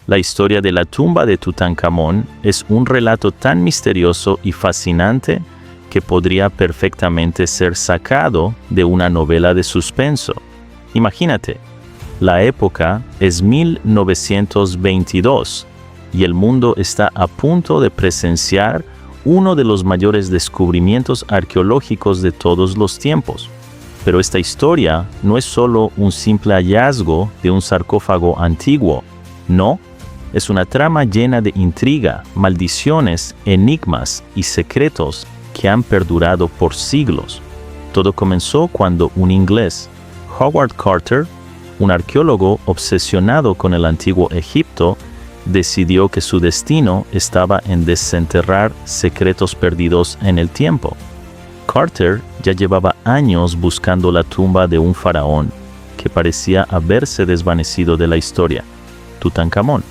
La historia de la tumba de Tutankamón es un relato tan misterioso y fascinante que podría perfectamente ser sacado de una novela de suspenso. Imagínate, la época es 1922 y el mundo está a punto de presenciar uno de los mayores descubrimientos arqueológicos de todos los tiempos. Pero esta historia no es solo un simple hallazgo de un sarcófago antiguo. No, es una trama llena de intriga, maldiciones, enigmas y secretos que han perdurado por siglos. Todo comenzó cuando un inglés, Howard Carter, un arqueólogo obsesionado con el antiguo Egipto, decidió que su destino estaba en desenterrar secretos perdidos en el tiempo. Carter ya llevaba años buscando la tumba de un faraón que parecía haberse desvanecido de la historia, Tutankamón.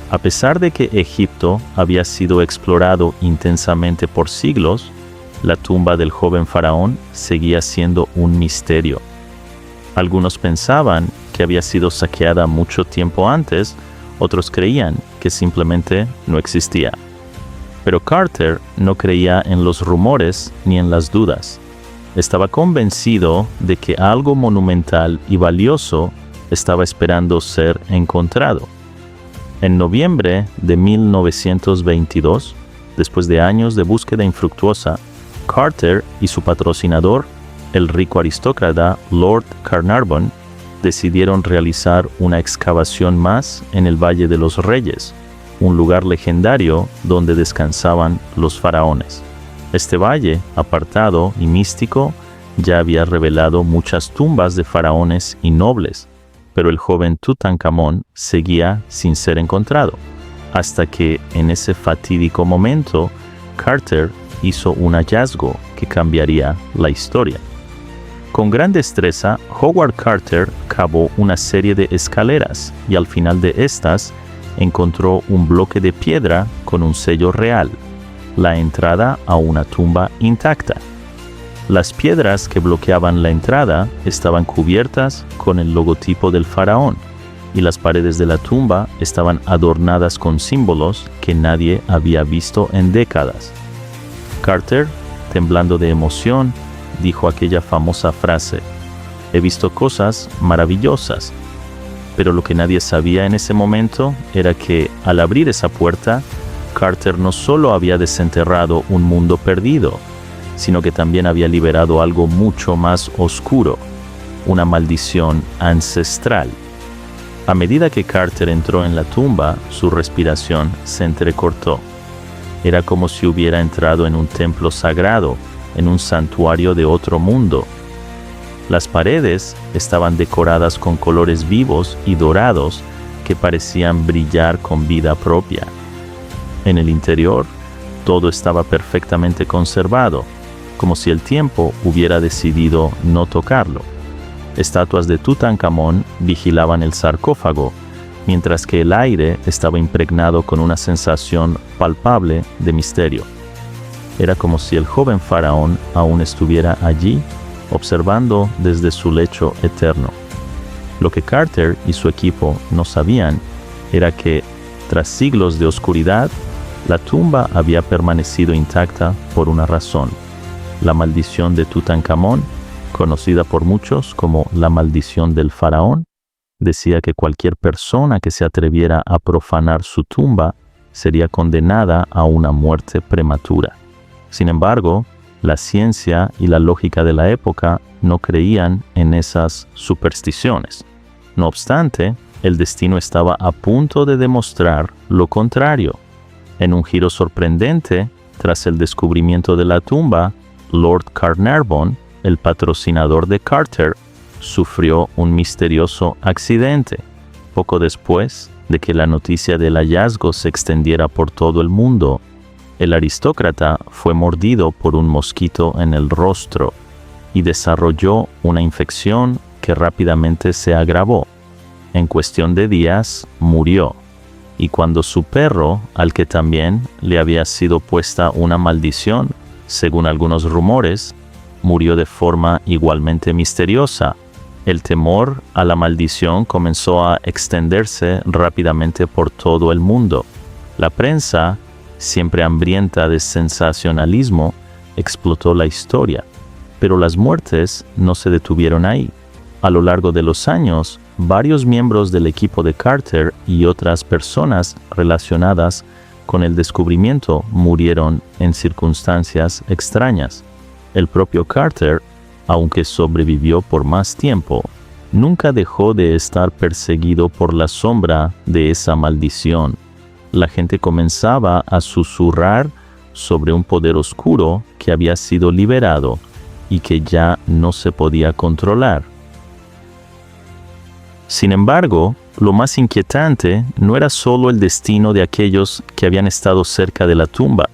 A pesar de que Egipto había sido explorado intensamente por siglos, la tumba del joven faraón seguía siendo un misterio. Algunos pensaban que había sido saqueada mucho tiempo antes, otros creían que simplemente no existía. Pero Carter no creía en los rumores ni en las dudas. Estaba convencido de que algo monumental y valioso estaba esperando ser encontrado. En noviembre de 1922, después de años de búsqueda infructuosa, Carter y su patrocinador, el rico aristócrata Lord Carnarvon, decidieron realizar una excavación más en el Valle de los Reyes, un lugar legendario donde descansaban los faraones. Este valle, apartado y místico, ya había revelado muchas tumbas de faraones y nobles, pero el joven Tutankamón seguía sin ser encontrado, hasta que en ese fatídico momento Carter hizo un hallazgo que cambiaría la historia. Con gran destreza, Howard Carter cavó una serie de escaleras y al final de estas encontró un bloque de piedra con un sello real, la entrada a una tumba intacta. Las piedras que bloqueaban la entrada estaban cubiertas con el logotipo del faraón y las paredes de la tumba estaban adornadas con símbolos que nadie había visto en décadas. Carter, temblando de emoción, dijo aquella famosa frase: «He visto cosas maravillosas». Pero lo que nadie sabía en ese momento era que, al abrir esa puerta, Carter no solo había desenterrado un mundo perdido, sino que también había liberado algo mucho más oscuro, una maldición ancestral. A medida que Carter entró en la tumba, su respiración se entrecortó. Era como si hubiera entrado en un templo sagrado, en un santuario de otro mundo. Las paredes estaban decoradas con colores vivos y dorados que parecían brillar con vida propia. En el interior, todo estaba perfectamente conservado, como si el tiempo hubiera decidido no tocarlo. Estatuas de Tutankamón vigilaban el sarcófago, mientras que el aire estaba impregnado con una sensación palpable de misterio. Era como si el joven faraón aún estuviera allí, observando desde su lecho eterno. Lo que Carter y su equipo no sabían era que, tras siglos de oscuridad, la tumba había permanecido intacta por una razón. La maldición de Tutankamón, conocida por muchos como la maldición del faraón, decía que cualquier persona que se atreviera a profanar su tumba sería condenada a una muerte prematura. Sin embargo, la ciencia y la lógica de la época no creían en esas supersticiones. No obstante, el destino estaba a punto de demostrar lo contrario. En un giro sorprendente, tras el descubrimiento de la tumba, Lord Carnarvon, el patrocinador de Carter, sufrió un misterioso accidente. Poco después de que la noticia del hallazgo se extendiera por todo el mundo, el aristócrata fue mordido por un mosquito en el rostro y desarrolló una infección que rápidamente se agravó. En cuestión de días, murió. Y cuando su perro, al que también le había sido puesta una maldición, según algunos rumores, murió de forma igualmente misteriosa, El temor a la maldición comenzó a extenderse rápidamente por todo el mundo. La prensa, siempre hambrienta de sensacionalismo, explotó la historia, pero las muertes no se detuvieron ahí. A lo largo de los años, varios miembros del equipo de Carter y otras personas relacionadas con el descubrimiento murieron en circunstancias extrañas. El propio Carter, aunque sobrevivió por más tiempo, nunca dejó de estar perseguido por la sombra de esa maldición. La gente comenzaba a susurrar sobre un poder oscuro que había sido liberado y que ya no se podía controlar. Sin embargo, lo más inquietante no era solo el destino de aquellos que habían estado cerca de la tumba.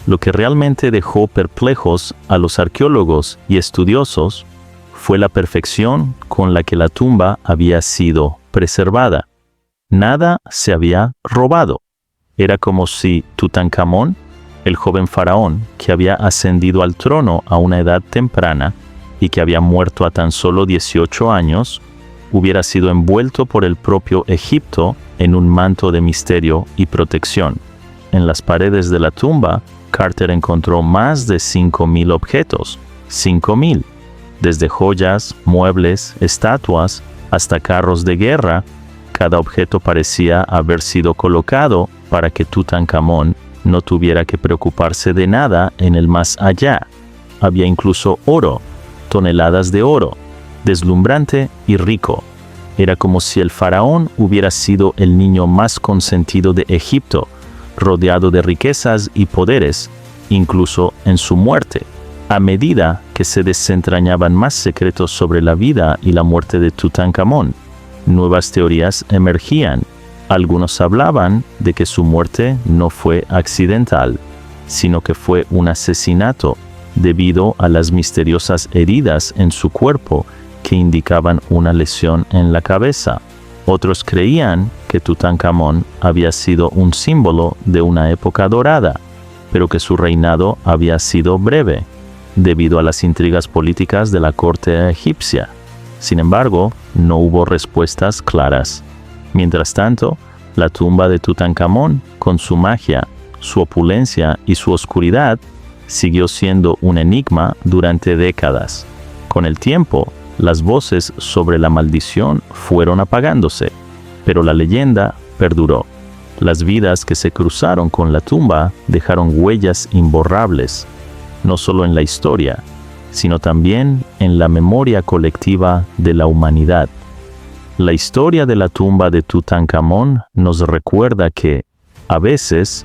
Lo que realmente dejó perplejos a los arqueólogos y estudiosos fue la perfección con la que la tumba había sido preservada. Nada se había robado. Era como si Tutankamón, el joven faraón que había ascendido al trono a una edad temprana y que había muerto a tan solo 18 años, hubiera sido envuelto por el propio Egipto en un manto de misterio y protección. En las paredes de la tumba, Carter encontró más de 5,000 objetos. 5,000. Desde joyas, muebles, estatuas, hasta carros de guerra, cada objeto parecía haber sido colocado para que Tutankamón no tuviera que preocuparse de nada en el más allá. Había incluso oro, toneladas de oro, deslumbrante y rico. Era como si el faraón hubiera sido el niño más consentido de Egipto, rodeado de riquezas y poderes, incluso en su muerte. A medida que se desentrañaban más secretos sobre la vida y la muerte de Tutankamón, nuevas teorías emergían. Algunos hablaban de que su muerte no fue accidental, sino que fue un asesinato debido a las misteriosas heridas en su cuerpo que indicaban una lesión en la cabeza. Otros creían que Tutankamón había sido un símbolo de una época dorada, pero que su reinado había sido breve, debido a las intrigas políticas de la corte egipcia. Sin embargo, no hubo respuestas claras. Mientras tanto, la tumba de Tutankamón, con su magia, su opulencia y su oscuridad, siguió siendo un enigma durante décadas. Con el tiempo, las voces sobre la maldición fueron apagándose, pero la leyenda perduró. Las vidas que se cruzaron con la tumba dejaron huellas imborrables, no solo en la historia, sino también en la memoria colectiva de la humanidad. La historia de la tumba de Tutankamón nos recuerda que, a veces,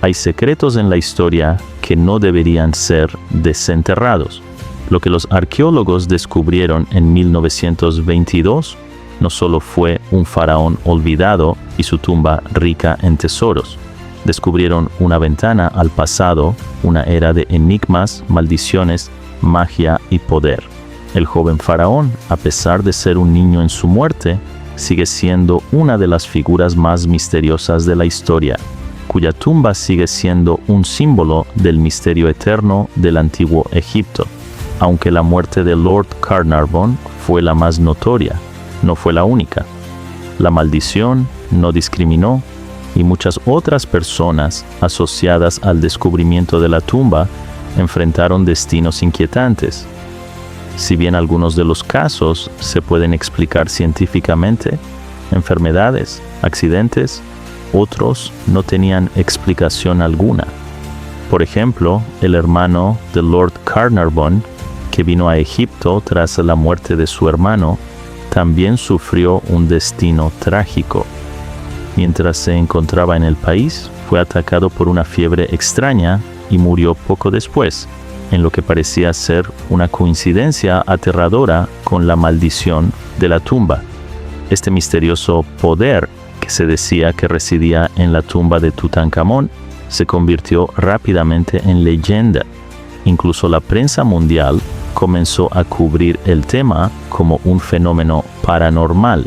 hay secretos en la historia que no deberían ser desenterrados. Lo que los arqueólogos descubrieron en 1922 no solo fue un faraón olvidado y su tumba rica en tesoros. Descubrieron una ventana al pasado, una era de enigmas, maldiciones, magia y poder. El joven faraón, a pesar de ser un niño en su muerte, sigue siendo una de las figuras más misteriosas de la historia, cuya tumba sigue siendo un símbolo del misterio eterno del antiguo Egipto. Aunque la muerte de Lord Carnarvon fue la más notoria, no fue la única. La maldición no discriminó y muchas otras personas asociadas al descubrimiento de la tumba enfrentaron destinos inquietantes. Si bien algunos de los casos se pueden explicar científicamente, enfermedades, accidentes, otros no tenían explicación alguna. Por ejemplo, el hermano de Lord Carnarvon, que vino a Egipto tras la muerte de su hermano, también sufrió un destino trágico. Mientras se encontraba en el país, fue atacado por una fiebre extraña y murió poco después, en lo que parecía ser una coincidencia aterradora con la maldición de la tumba. Este misterioso poder que se decía que residía en la tumba de Tutankamón se convirtió rápidamente en leyenda. Incluso la prensa mundial comenzó a cubrir el tema como un fenómeno paranormal.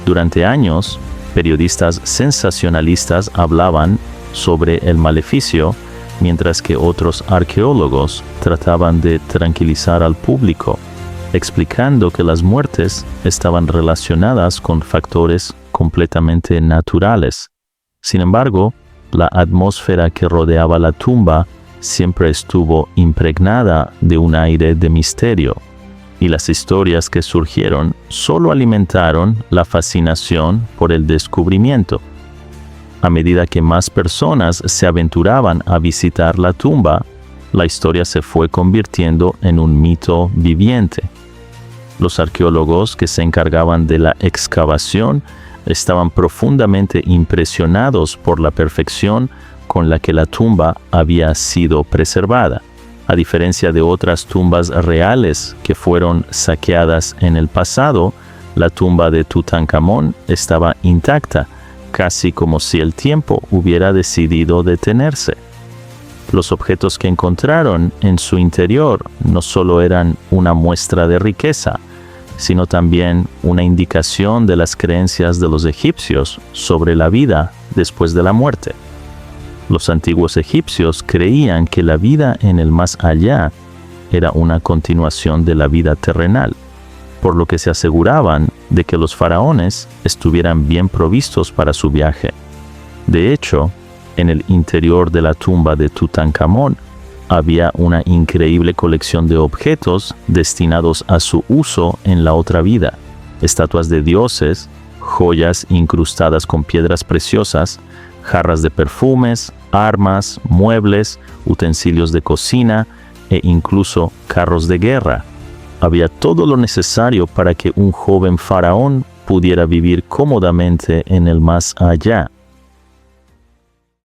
Durante años, periodistas sensacionalistas hablaban sobre el maleficio, mientras que otros arqueólogos trataban de tranquilizar al público. explicando que las muertes estaban relacionadas con factores completamente naturales. Sin embargo, la atmósfera que rodeaba la tumba siempre estuvo impregnada de un aire de misterio, y las historias que surgieron solo alimentaron la fascinación por el descubrimiento. A medida que más personas se aventuraban a visitar la tumba, la historia se fue convirtiendo en un mito viviente. Los arqueólogos que se encargaban de la excavación estaban profundamente impresionados por la perfección con la que la tumba había sido preservada. A diferencia de otras tumbas reales que fueron saqueadas en el pasado, la tumba de Tutankamón estaba intacta, casi como si el tiempo hubiera decidido detenerse. Los objetos que encontraron en su interior no solo eran una muestra de riqueza, sino también una indicación de las creencias de los egipcios sobre la vida después de la muerte. Los antiguos egipcios creían que la vida en el más allá era una continuación de la vida terrenal, por lo que se aseguraban de que los faraones estuvieran bien provistos para su viaje. De hecho, en el interior de la tumba de Tutankamón había una increíble colección de objetos destinados a su uso en la otra vida: estatuas de dioses, joyas incrustadas con piedras preciosas, jarras de perfumes, armas, muebles, utensilios de cocina e incluso carros de guerra. Había todo lo necesario para que un joven faraón pudiera vivir cómodamente en el más allá.